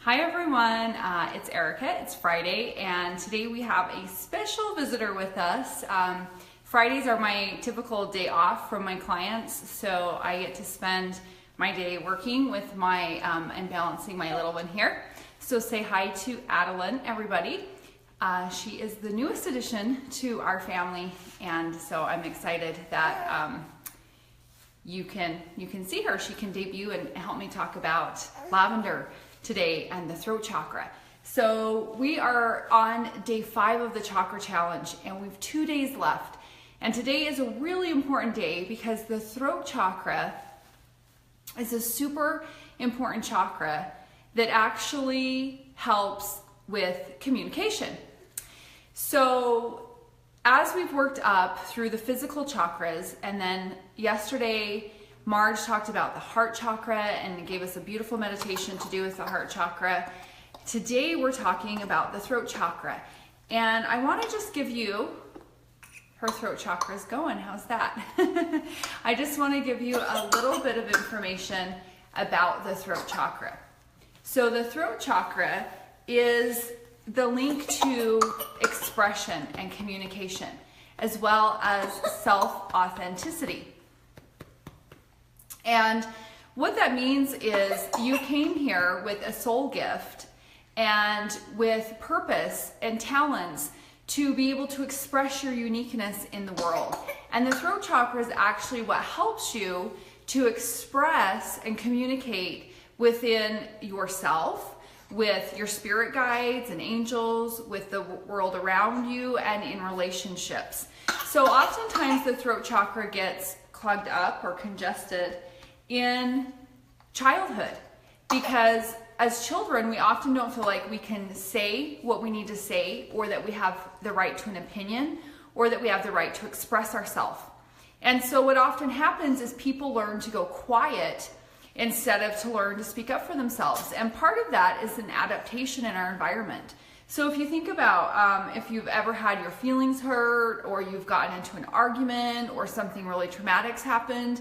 Hi everyone, it's Erica. It's Friday and today we have a special visitor with us. Fridays are my typical day off from my clients, so I get to spend my day working with my and balancing my little one here. So say hi to Adeline, everybody. She is the newest addition to our family, and so I'm excited that you can see her. She can debut and help me talk about lavender today and the throat chakra. So we are on day 5 of the chakra challenge and we've 2 days left. And today is a really important day because the throat chakra is a super important chakra that actually helps with communication. So as we've worked up through the physical chakras, and then yesterday Marge talked about the heart chakra and gave us a beautiful meditation to do with the heart chakra. Today we're talking about the throat chakra. And I want to just give you, her throat chakra is going, how's that? I just want to give you a little bit of information about the throat chakra. So the throat chakra is the link to expression and communication, as well as self-authenticity. And what that means is you came here with a soul gift and with purpose and talents to be able to express your uniqueness in the world. And the throat chakra is actually what helps you to express and communicate within yourself, with your spirit guides and angels, with the world around you, and in relationships. So oftentimes the throat chakra gets clogged up or congested in childhood, because as children we often don't feel like we can say what we need to say, or that we have the right to an opinion, or that we have the right to express ourselves. And so what often happens is people learn to go quiet instead of to learn to speak up for themselves. And part of that is an adaptation in our environment. So if you think about if you've ever had your feelings hurt, or you've gotten into an argument, or something really traumatic's happened,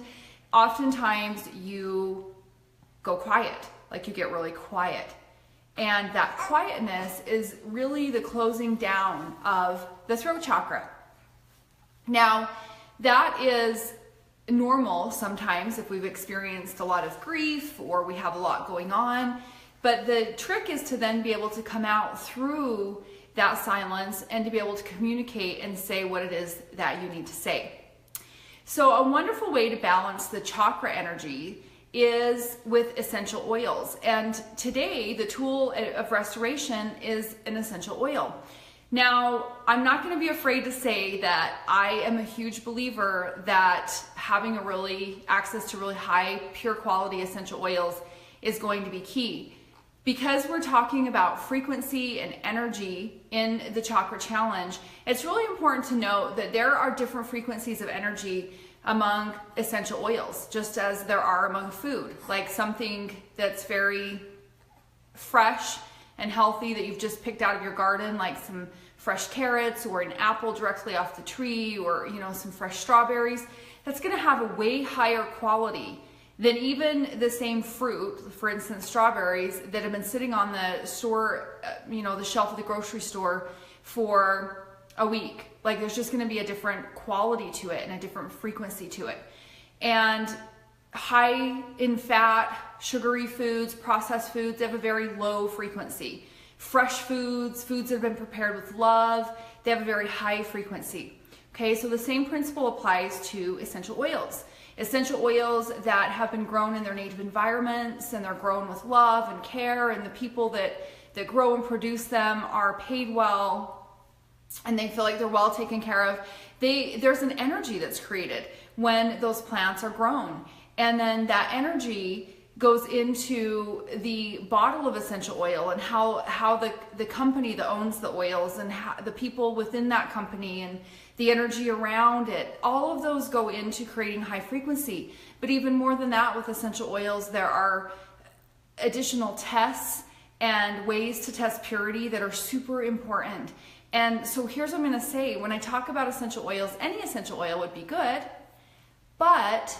oftentimes you go quiet, like you get really quiet. And that quietness is really the closing down of the throat chakra. Now, that is normal sometimes if we've experienced a lot of grief or we have a lot going on. But the trick is to then be able to come out through that silence and to be able to communicate and say what it is that you need to say. So a wonderful way to balance the chakra energy is with essential oils. And today, the tool of restoration is an essential oil. Now, I'm not going to be afraid to say that I am a huge believer that having access to really high, pure quality essential oils is going to be key. Because we're talking about frequency and energy in the chakra challenge, it's really important to note that there are different frequencies of energy among essential oils, just as there are among food. Like something that's very fresh and healthy that you've just picked out of your garden, like some fresh carrots or an apple directly off the tree, or some fresh strawberries, that's going to have a way higher quality than even the same fruit, for instance strawberries, that have been sitting on the store, the shelf of the grocery store for a week. Like there's just going to be a different quality to it and a different frequency to it. And high in fat, sugary foods, processed foods, they have a very low frequency. Fresh foods, foods that have been prepared with love, they have a very high frequency. Okay, so the same principle applies to essential oils. Essential oils that have been grown in their native environments, and they're grown with love and care, and the people that grow and produce them are paid well, and they feel like they're well taken care of. There's an energy that's created when those plants are grown. And then that energy goes into the bottle of essential oil, and how the company that owns the oils, and how the people within that company, and the energy around it, all of those go into creating high frequency. But even more than that, with essential oils, there are additional tests and ways to test purity that are super important. And so here's what I'm going to say. When I talk about essential oils, any essential oil would be good, but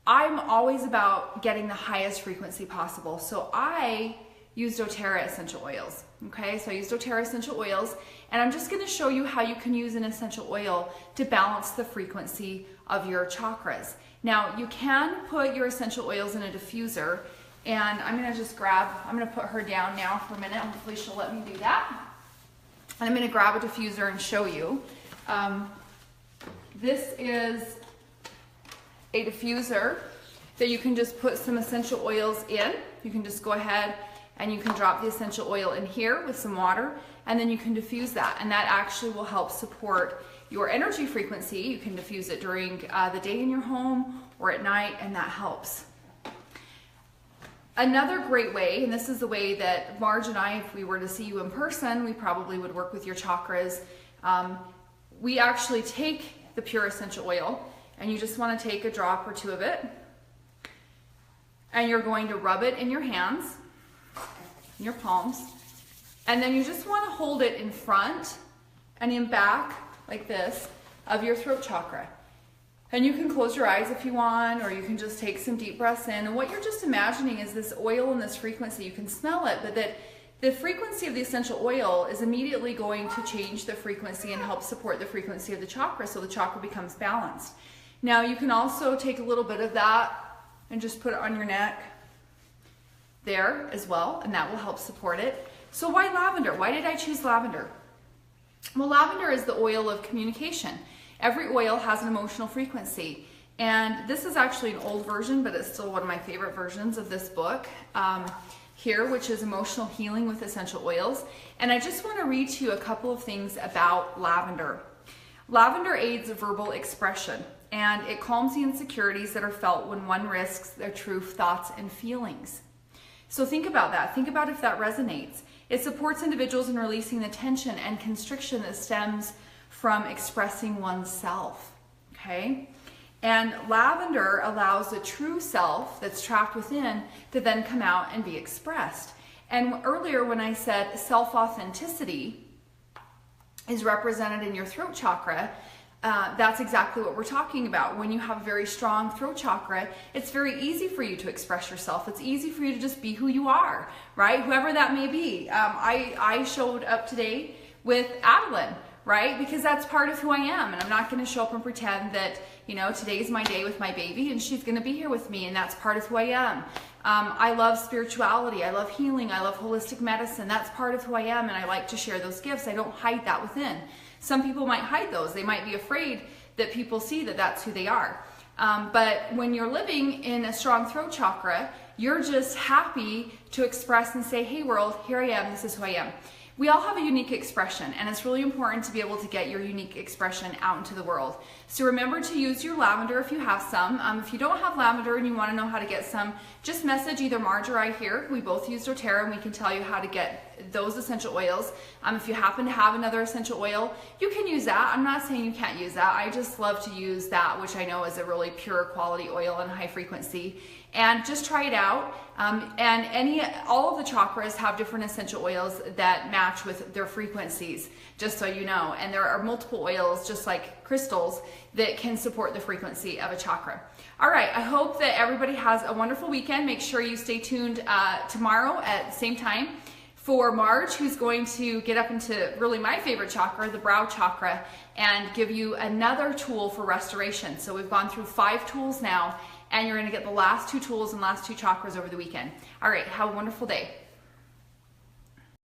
I'm always about getting the highest frequency possible. So I use doTERRA essential oils. Okay, so I use doTERRA essential oils, and I'm just going to show you how you can use an essential oil to balance the frequency of your chakras. Now, you can put your essential oils in a diffuser, and I'm going to put her down now for a minute. Hopefully she'll let me do that. And I'm going to grab a diffuser and show you. This is a diffuser that you can just put some essential oils in. You can just go ahead and you can drop the essential oil in here with some water, and then you can diffuse that, and that actually will help support your energy frequency. You can diffuse it during the day in your home or at night, and that helps. Another great way, and this is the way that Marge and I, if we were to see you in person, we probably would work with your chakras. We actually take the pure essential oil, and you just want to take a drop or two of it, and you're going to rub it in your hands, in your palms, and then you just want to hold it in front and in back like this of your throat chakra. And you can close your eyes if you want, or you can just take some deep breaths in. And what you're just imagining is this oil and this frequency. You can smell it, but that the frequency of the essential oil is immediately going to change the frequency and help support the frequency of the chakra, so the chakra becomes balanced. Now you can also take a little bit of that and just put it on your neck there as well, and that will help support it. So why lavender? Why did I choose lavender? Well, lavender is the oil of communication. Every oil has an emotional frequency, and this is actually an old version, but it's still one of my favorite versions of this book here, which is Emotional Healing with Essential Oils. And I just want to read to you a couple of things about lavender. Lavender aids verbal expression, and it calms the insecurities that are felt when one risks their true thoughts and feelings. So think about that. Think about if that resonates. It supports individuals in releasing the tension and constriction that stems from expressing oneself, okay? And lavender allows the true self that's trapped within to then come out and be expressed. And earlier when I said self-authenticity is represented in your throat chakra, that's exactly what we're talking about. When you have a very strong throat chakra, it's very easy for you to express yourself. It's easy for you to just be who you are, right? Whoever that may be. I showed up today with Adeline, right? Because that's part of who I am. And I'm not going to show up and pretend that, you know, today's my day with my baby and she's going to be here with me, and that's part of who I am. I love spirituality. I love healing. I love holistic medicine. That's part of who I am, and I like to share those gifts. I don't hide that within. Some people might hide those. They might be afraid that people see that that's who they are. But when you're living in a strong throat chakra, you're just happy to express and say, hey world, here I am, this is who I am. We all have a unique expression, and it's really important to be able to get your unique expression out into the world. So remember to use your lavender if you have some. If you don't have lavender and you want to know how to get some, just message either Marge or I here. We both use doTERRA, and we can tell you how to get those essential oils. If you happen to have another essential oil, you can use that. I'm not saying you can't use that. I just love to use that, which I know is a really pure quality oil and high frequency. And just try it out. All of the chakras have different essential oils that match with their frequencies, just so you know. And there are multiple oils, just like crystals, that can support the frequency of a chakra. All right, I hope that everybody has a wonderful weekend. Make sure you stay tuned tomorrow at the same time for Marge, who's going to get up into really my favorite chakra, the brow chakra, and give you another tool for restoration. So we've gone through 5 tools now, and you're going to get the last 2 tools and last 2 chakras over the weekend. All right, have a wonderful day.